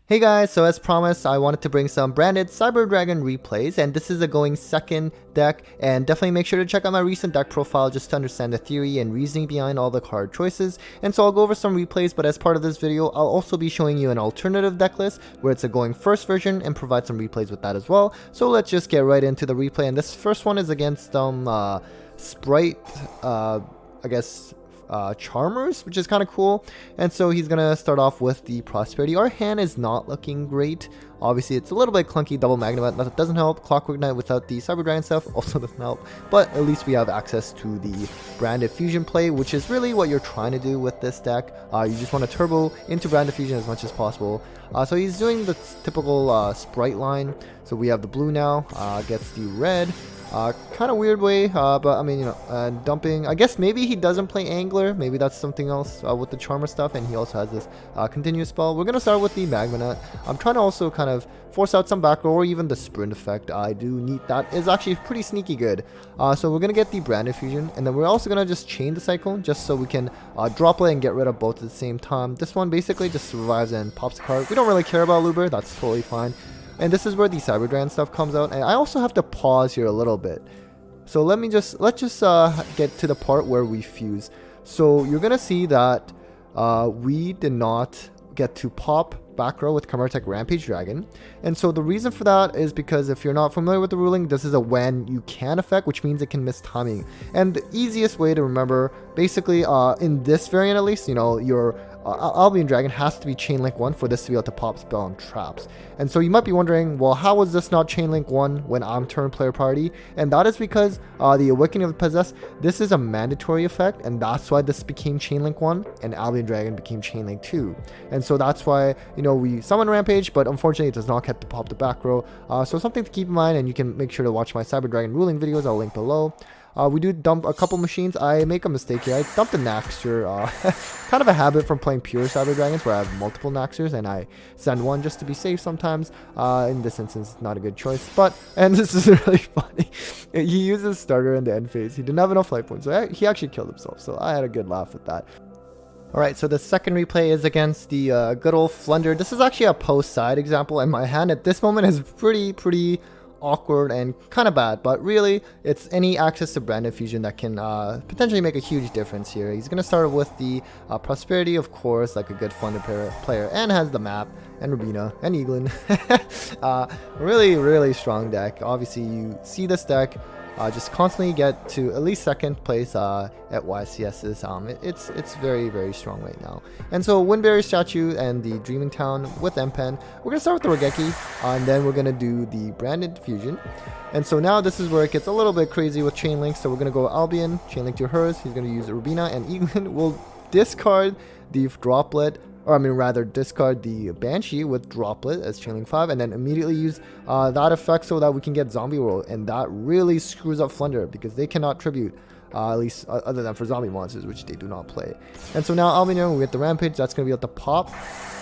Hey guys, so as promised, I wanted to bring some branded Cyber Dragon replays, and this is a going second deck, and definitely make sure to check out my recent deck profile just to understand the theory and reasoning behind all the card choices. And so I'll go over some replays, but as part of this video, I'll also be showing you an alternative deck list where it's a going first version and provide some replays with that as well. So let's just get right into the replay, and this first one is against Spright, I guess, Charmers, which is kind of cool. And so he's gonna start off with the Prosperity. Our hand is not looking great. Obviously it's a little bit clunky. Double Magnemite, that doesn't help. Clockwork Knight without the Cyber Dragon stuff also doesn't help, but at least we have access to the Branded Fusion play, which is really what you're trying to do with this deck. You just want to turbo into Branded Fusion as much as possible. So he's doing the typical Spright line. So we have the blue now, gets the red. Kind of weird way, but I mean, you know, dumping. I guess maybe he doesn't play Angler. Maybe that's something else with the Charmer stuff, and he also has this continuous spell. We're gonna start with the Magma Nut. I'm trying to also kind of force out some back row or even the Sprint effect. I do need that. Is actually pretty sneaky good. So we're gonna get the Branded Fusion, and then we're also gonna just chain the Cyclone just so we can drop it and get rid of both at the same time. This one basically just survives and pops a card. We don't really care about Luber. That's totally fine. And this is where the Cyber Dragon stuff comes out, and I also have to pause here a little bit. So let's just get to the part where we fuse. So you're gonna see that we did not get to pop back row with Chimera Rampage Dragon, and so the reason for that is because if you're not familiar with the ruling, this is a when you can effect, which means it can miss timing. And the easiest way to remember, basically, in this variant at least, you know, your Albion Dragon has to be Chain Link 1 for this to be able to pop spell on traps. And so you might be wondering, well, how is this not Chain Link 1 when I'm turn player party? And that is because the Awakening of the Possessed, this is a mandatory effect, and that's why this became Chain Link 1 and Albion Dragon became Chain Link 2. And so that's why, you know, we summon Rampage, but unfortunately it does not get to pop the back row. So something to keep in mind, and you can make sure to watch my Cyber Dragon ruling videos. I'll link below. We do dump a couple machines. I make a mistake here. I dumped a Naxter. Kind of a habit from playing pure Cyber Dragons where I have multiple Naxters and I send one just to be safe sometimes. In this instance, not a good choice. And this is really funny. He uses starter in the end phase. He didn't have enough life points, so he actually killed himself. So I had a good laugh at that. Alright, so the second replay is against the good old Floowandereeze. This is actually a post-side example, and my hand at this moment is pretty awkward and kind of bad, but really it's any access to Branded Fusion that can potentially make a huge difference here. He's gonna start with the Prosperity, of course, like a good Floowandereeze player, and has the map and Rubina and Eaglin. Really strong deck. Obviously you see this deck just constantly get to at least second place at YCS's. It's very strong right now. And so Windberry statue and the Dreaming Town with M-Pen. We're gonna start with the Regeki, and then we're gonna do the Branded Fusion. And so now this is where it gets a little bit crazy with chain links. So we're gonna go Albion, chain link to hers. He's gonna use Rubina, and Eaglin will discard the Droplet. Or I mean rather discard the Banshee with Droplet as Chain Link 5, and then immediately use that effect so that we can get Zombie Roll, and that really screws up Floowandereeze because they cannot tribute, at least other than for zombie monsters, which they do not play. And so now Albion, we get the Rampage. That's going to be able to pop,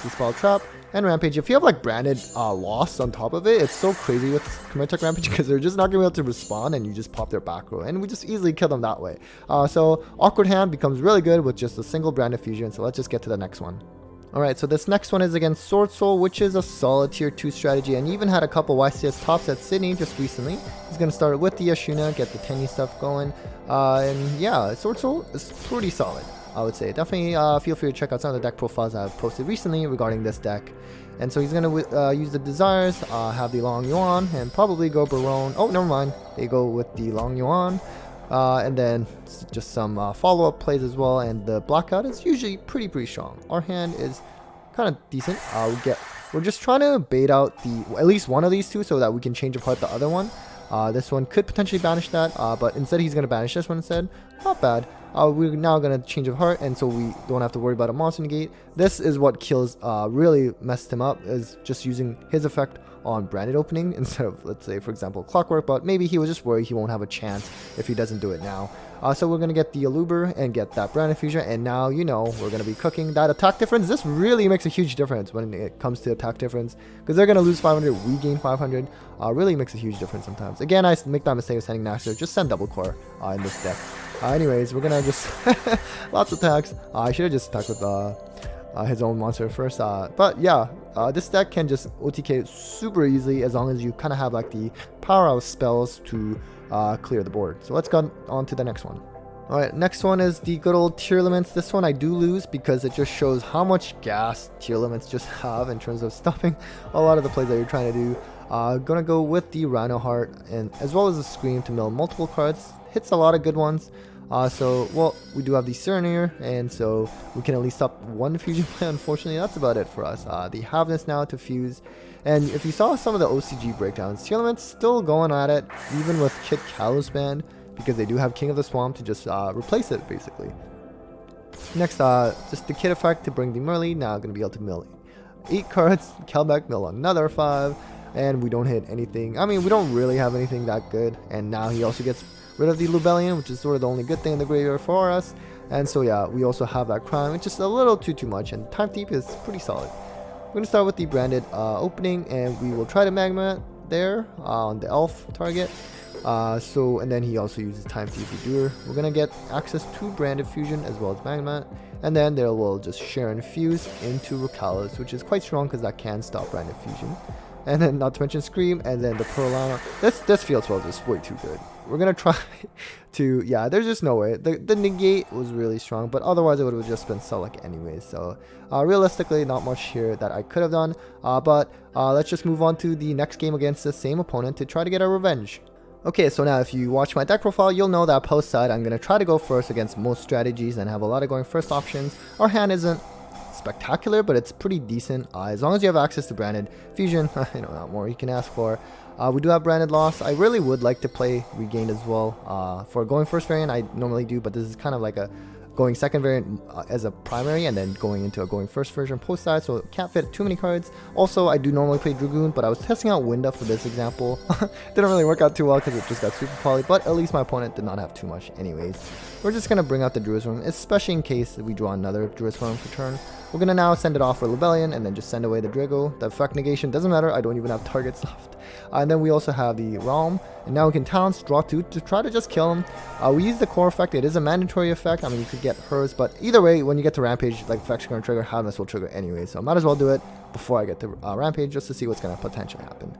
Dispel Trap, and Rampage. If you have like Branded Lost on top of it, it's so crazy with Chimera Rampage because they're just not going to be able to respond, and you just pop their back row, and we just easily kill them that way. So Awkward Hand becomes really good with just a single Branded Fusion, so let's just get to the next one. Alright, so this next one is against Swordsoul, which is a solid tier 2 strategy, and even had a couple YCS tops at Sydney just recently. He's going to start with the Ashuna, get the Tenny stuff going, and yeah, Swordsoul is pretty solid, I would say. Definitely feel free to check out some of the deck profiles I've posted recently regarding this deck. And so he's going to use the Desires, have the Long Yuan, and probably go Barone. Oh, never mind, they go with the Long Yuan. And then just some follow-up plays as well, and the Blackout is usually pretty strong. Our hand is kind of decent. We're just trying to bait out at least one of these two so that we can change apart the other one. This one could potentially banish that, but instead he's going to banish this one instead. Not bad. We're now going to change of heart, and so we don't have to worry about a monster negate. This is what kills, really messed him up, is just using his effect on Branded Opening instead of, let's say, for example, Clockwork, but maybe he was just worried he won't have a chance if he doesn't do it now. So we're going to get the Aluber and get that Branded Fusion, and now, you know, we're going to be cooking that attack difference. This really makes a huge difference when it comes to attack difference, because they're going to lose 500, we gain 500. Really makes a huge difference sometimes. Again, I make that mistake of sending Naxter. Just send Double Core in this deck. Anyways, we're going to just lots of attacks. I should have just attacked with his own monster first. But yeah, this deck can just OTK super easily as long as you kind of have like the powerhouse spells to clear the board. So let's go on to the next one. Alright, next one is the good old Tearlaments. This one I do lose because it just shows how much gas Tearlaments just have in terms of stopping a lot of the plays that you're trying to do. Gonna go with the Rhino Heart and as well as the Scream to mill multiple cards. Hits a lot of good ones. Well, we do have the Serenade, and so we can at least stop one fusion play. Unfortunately, that's about it for us. They have this now to fuse, and if you saw some of the OCG breakdowns, Tearlaments still going at it, even with Kit Kalos banned, because they do have King of the Swamp to just replace it, basically. Next, just the Kit effect to bring the Merly, now going to be able to mill 8 cards, Kelbeck mill another 5, and we don't hit anything. I mean, we don't really have anything that good, and now he also gets rid of the Lubellion, which is sort of the only good thing in the graveyard for us. And so yeah, we also have that Crown, which is a little too much, and Time Thief is pretty solid. We're going to start with the branded opening, and we will try to Magma there on the Elf target. And then he also uses Time Thief Redoer. We're going to get access to branded fusion as well as Magma, and then there will just share and fuse into Rakalos, which is quite strong because that can stop branded fusion. And then not to mention Scream, and then the Pearlana. This field spell is just way too good. We're going to try to, yeah, there's just no way. The negate was really strong, but otherwise it would have just been Select anyways. So realistically, not much here that I could have done. But let's just move on to the next game against the same opponent to try to get our revenge. Okay, so now if you watch my deck profile, you'll know that post side I'm going to try to go first against most strategies and have a lot of going first options. Our hand isn't spectacular, but it's pretty decent as long as you have access to branded fusion. Not more you can ask for. We do have branded loss. I really would like to play regained as well. For going first variant I normally do, but this is kind of like a going second variant as a primary and then going into a going first version post side, so it can't fit too many cards. Also, I do normally play Dragoon, but I was testing out Winda for this example. Didn't really work out too well because it just got super poly, but at least my opponent did not have too much anyways. We're just going to bring out the Druid's Worm, especially in case we draw another Druid's Worm for turn. We're going to now send it off for Lubellion and then just send away the Drago. The effect negation doesn't matter, I don't even have targets left. And then we also have the Realm, and now we can Talents, draw 2 to try to just kill him. We use the core effect. It is a mandatory effect. I mean, you could get hers, but either way, when you get to Rampage, like effects are going to trigger, Hardness will trigger anyway, so I might as well do it before I get to Rampage just to see what's going to potentially happen.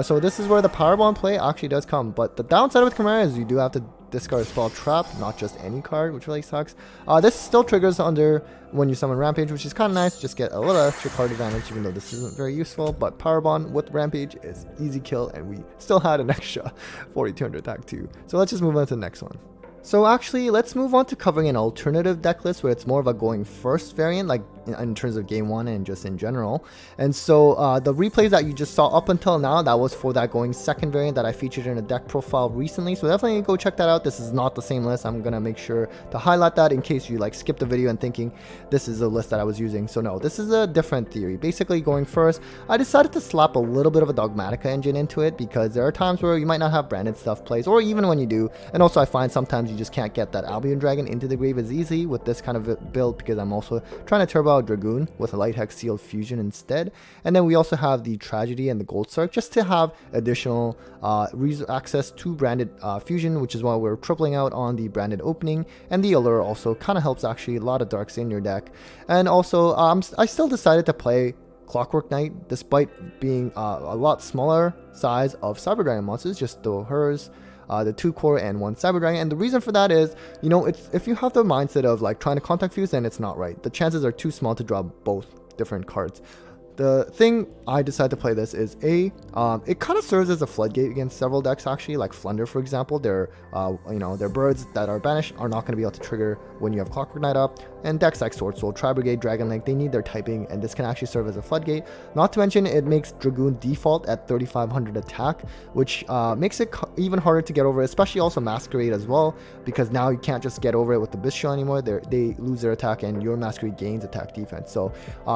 So this is where the Power Bomb play actually does come, but the downside with Chimera is you do have to discard Spell Trap, not just any card, which really sucks. This still triggers under when you summon Rampage, which is kind of nice. Just get a little extra card advantage, even though this isn't very useful. But Power Bomb with Rampage is easy kill, and we still had an extra 4200 attack too. So let's just move on to the next one. So actually, let's move on to covering an alternative deck list where it's more of a going first variant, like in terms of game 1 and just in general. And so the replays that you just saw up until now, that was for that going second variant that I featured in a deck profile recently. So definitely go check that out. This is not the same list. I'm going to make sure to highlight that in case you like skipped the video and thinking this is the list that I was using. So no, this is a different theory. Basically going first, I decided to slap a little bit of a Dogmatica engine into it because there are times where you might not have branded stuff plays, or even when you do. And also I find sometimes you just can't get that Albion Dragon into the grave as easy with this kind of build because I'm also trying to turbo out Dragoon with a Light Hex Sealed Fusion instead. And then we also have the Tragedy and the Gold Sark just to have additional access to branded fusion, which is why we're tripling out on the branded opening. And the Allure also kind of helps actually, a lot of darks in your deck. And also I still decided to play Clockwork Knight despite being a lot smaller size of Cyber Dragon monsters, just the hers, the 2 core and 1 Cyber Dragon. And the reason for that is, you know, if you have the mindset of like trying to contact fuse, then it's not right. The chances are too small to draw both different cards. The thing I decided to play this is it kind of serves as a floodgate against several decks actually, like Flunder for example. Their their birds that are banished are not going to be able to trigger when you have Clockwork Knight up, and decks like Swordsoul, Tri-Brigade, Dragon Link, they need their typing, and this can actually serve as a floodgate. Not to mention it makes Dragoon default at 3500 attack, which makes it even harder to get over, especially also Masquerade as well, because now you can't just get over it with the Bestial anymore. They lose their attack and your Masquerade gains attack defense. So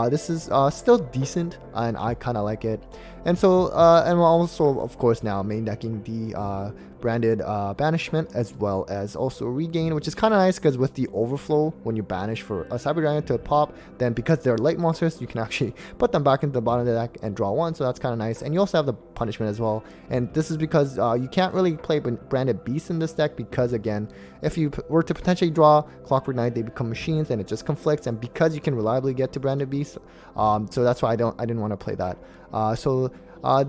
this is still decent, and I kind of like it. And so and we're also of course now main decking the branded banishment as well as also regain, which is kind of nice because with the overflow, when you banish for a Cyber Dragon to pop, then because they're light monsters, you can actually put them back into the bottom of the deck and draw one, so that's kind of nice. And you also have the punishment as well, and this is because you can't really play branded beasts in this deck because, again, if you were to potentially draw Clockwork Knight, they become machines and it just conflicts, and because you can reliably get to branded beasts, so that's why I didn't want to play that.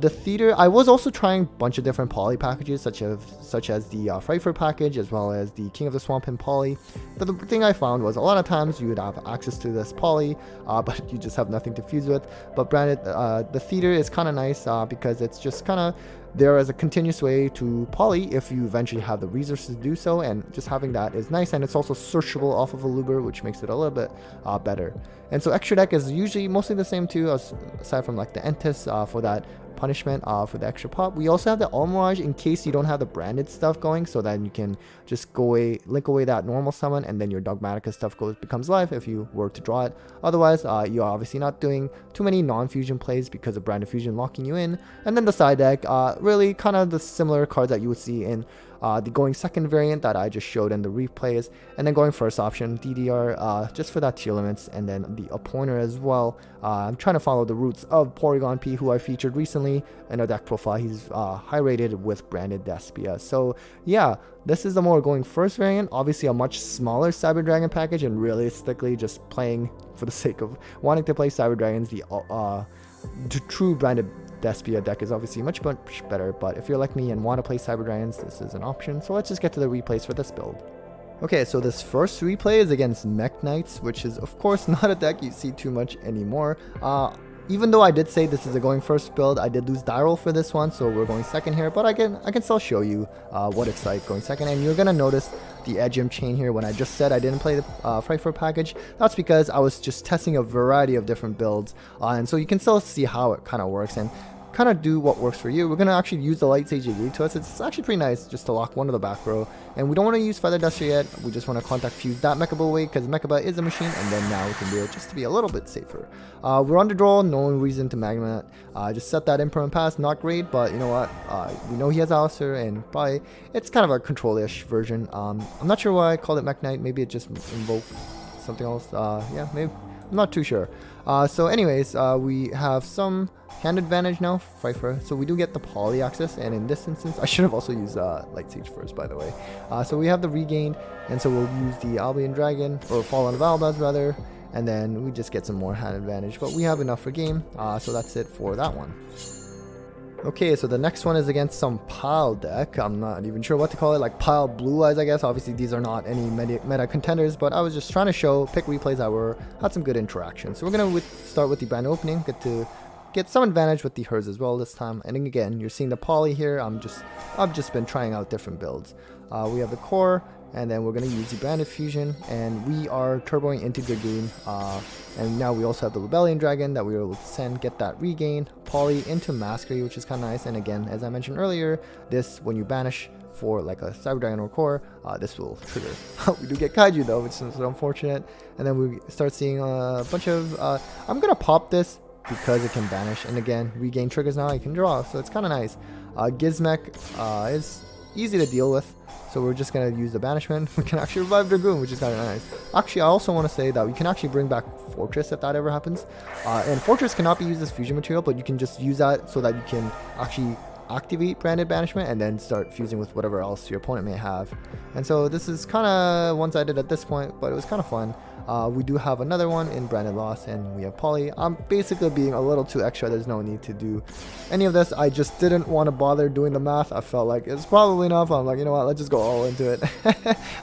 The theater, I was also trying a bunch of different poly packages, such as the Frightfur package, as well as the King of the Swamp and poly. But the thing I found was a lot of times you would have access to this poly, but you just have nothing to fuse with. But branded, the theater is kind of nice because it's just kind of there as a continuous way to poly if you eventually have the resources to do so, and just having that is nice. And it's also searchable off of a Luber, which makes it a little bit better. And so extra deck is usually mostly the same too, aside from like the Entis for that punishment for the extra pop. We also have the Almirage in case you don't have the branded stuff going, so then you can just link away that normal summon, and then your Dogmatica stuff becomes live if you were to draw it. Otherwise, you're obviously not doing too many non-fusion plays because of branded fusion locking you in. And then the side deck, really kind of the similar cards that you would see in the going second variant that I just showed in the replays, and then going first option DDR just for that Tearlaments, and then the Appointer as well. I'm trying to follow the roots of Porygon P, who I featured recently in a deck profile. He's high rated with branded Despia. So yeah, this is the more going first variant, obviously a much smaller Cyber Dragon package, and realistically just playing for the sake of wanting to play Cyber Dragons. The true branded Despia deck is obviously much better, but if you're like me and want to play Cyber Dragons, this is an option. So let's just get to the replays for this build. Okay, so this first replay is against Mech Knights, which is of course not a deck you see too much anymore. Even though I did say this is a going first build, I did lose die roll for this one, so we're going second here, but I can still show you what it's like going second. And you're gonna notice the Edgem chain here. When I just said I didn't play the Frightfur package, that's because I was just testing a variety of different builds, and so you can still see how it kind of works and kind of do what works for you. We're going to actually use the Light Sage they gave to us. It's actually pretty nice just to lock one of the back row, and we don't want to use Feather Duster yet. We just want to contact fuse that Mechaba away because Mechaba is a machine, and then now we can do it just to be a little bit safer. We're on the draw, no reason to Magnet. Just set that Impermanent Pass, not great, but you know what, we know he has Alistair, and probably it's kind of a control-ish version. I'm not sure why I called it Mech Knight. Maybe it just invoked something else. Yeah, maybe, I'm not too sure. So anyways, we have some hand advantage now, Frightfur, so we do get the poly access, and in this instance I should have also used Light Sage first, by the way. So we have the regain, and so we'll use the Albion Dragon, or Fallen of Albaz rather, and then we just get some more hand advantage, but we have enough for game, so that's it for that one. Okay, so the next one is against some Pile deck. I'm not even sure what to call it, like Pile Blue Eyes, I guess. Obviously these are not any meta contenders, but I was just trying to pick replays that had some good interaction. So we're gonna start with the brand opening, get some advantage with the Hers as well this time. And again, you're seeing the poly here. I've just been trying out different builds. We have the core, and then we're going to use the branded fusion, and we are turboing into Dragoon, and now we also have the Rebellion Dragon that we were able to send, get that regain, poly into Masquerade, which is kind of nice. And again, as I mentioned earlier, this, when you banish for like a Cyber Dragon or core, this will trigger. We do get Kaiju though, which is unfortunate. And then we start seeing a bunch of I'm gonna pop this because it can banish, and again, regain triggers now, you can draw, so it's kind of nice. Gizmek is easy to deal with, so we're just going to use the banishment. We can actually revive Dragoon, which is kind of nice. Actually, I also want to say that we can actually bring back Fortress if that ever happens, and Fortress cannot be used as fusion material, but you can just use that so that you can actually activate branded banishment and then start fusing with whatever else your opponent may have. And so this is kind of one-sided at this point, but it was kind of fun. We do have another one in branded loss, and we have poly. I'm basically being a little too extra. There's no need to do any of this. I just didn't want to bother doing the math. I felt like it's probably enough. I'm like, you know what, let's just go all into it.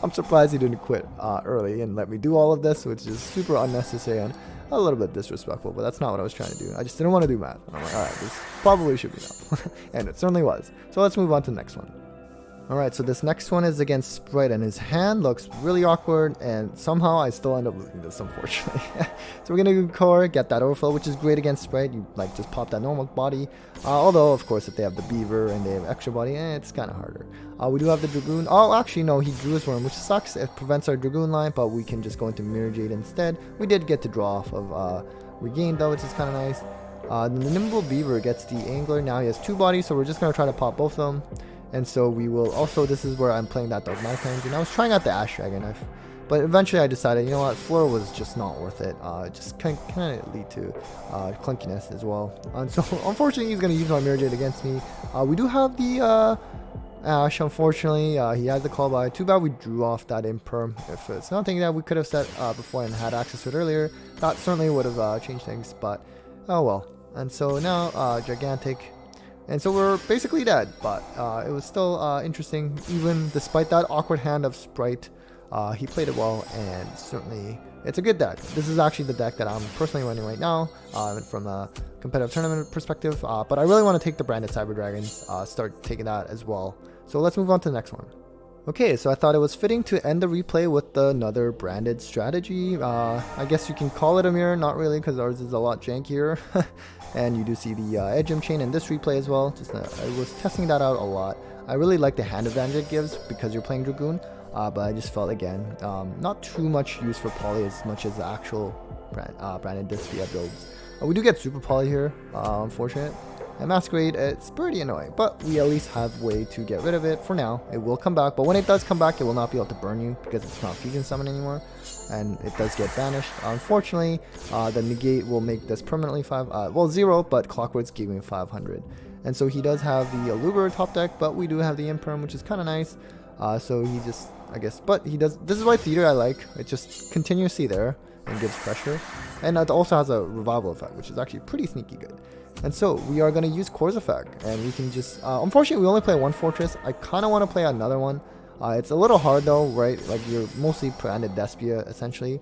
I'm surprised he didn't quit early and let me do all of this, which is super unnecessary and a little bit disrespectful, but that's not what I was trying to do. I just didn't want to do math. I'm like, alright, this probably should be enough. And it certainly was. So let's move on to the next one. Alright, so this next one is against Spright, and his hand looks really awkward, and somehow I still end up losing this, unfortunately. So we're going to do core, get that overflow, which is great against Spright. You like just pop that normal body. Although, of course, if they have the Beaver and they have extra body, it's kind of harder. We do have the Dragoon. Oh, actually, no, he drew his Worm, which sucks. It prevents our Dragoon line, but we can just go into Mirror Jade instead. We did get to draw off of Regain, though, which is kind of nice. The Nimble Beaver gets the Angler. Now he has two bodies, so we're just going to try to pop both of them. And so we will also, this is where I'm playing that Dogmatic Engine. I was trying out the Ash Dragon, but eventually I decided, you know what, Flora was just not worth it. It just kind of lead to clunkiness as well. And so unfortunately he's going to use my Mirror Jade against me. We do have the Ash, unfortunately. He has the call by. Too bad we drew off that Imperm. If it's something that we could have set before and had access to it earlier, that certainly would have changed things, but oh well. And so now Gigantic. And so we're basically dead, but it was still interesting, even despite that awkward hand of Spright. He played it well, and certainly it's a good deck. This is actually the deck that I'm personally running right now from a competitive tournament perspective, but I really want to take the branded Cyber Dragons, start taking that as well. So let's move on to the next one. Okay, so I thought it was fitting to end the replay with another branded strategy. I guess you can call it a mirror, not really, because ours is a lot jankier. And you do see the Edge Chain in this replay as well. Just I was testing that out a lot. I really like the hand advantage it gives because you're playing Dragoon, but I just felt, again, not too much use for Poly as much as the actual branded Dyspia builds. We do get Super Poly here, unfortunate. And Masquerade, it's pretty annoying, but we at least have a way to get rid of it for now. It will come back, but when it does come back, it will not be able to burn you because it's not Fusion Summon anymore, and it does get banished. Unfortunately, the negate will make this permanently 0, but Clockwork's giving 500. And so he does have the Aluber top deck, but we do have the Imperm, which is kind of nice. So he just, I guess, but he does, this is why Theater I like. It's just continuously there and gives pressure. And it also has a revival effect, which is actually pretty sneaky good. And so we are going to use Core's effect, and we can just, unfortunately we only play one fortress. I kind of want to play another one. It's a little hard though, right? Like you're mostly branded Despia essentially.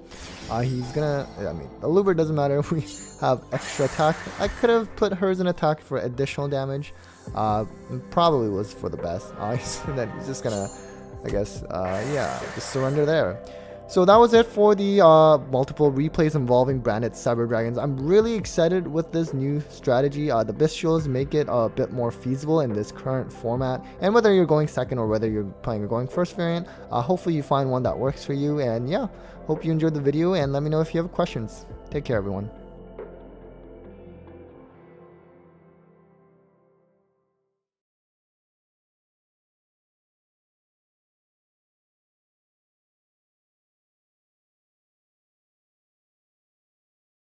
He's gonna, I mean, the Luber doesn't matter. We have extra attack. I could have put hers in attack for additional damage. Probably was for the best. Then he's just gonna, I guess, yeah, just surrender there. So that was it for the multiple replays involving branded Cyber Dragons. I'm really excited with this new strategy. The BYSTIALs make it a bit more feasible in this current format. And whether you're going second or whether you're playing or going first variant, hopefully you find one that works for you. And yeah, hope you enjoyed the video, and let me know if you have questions. Take care, everyone.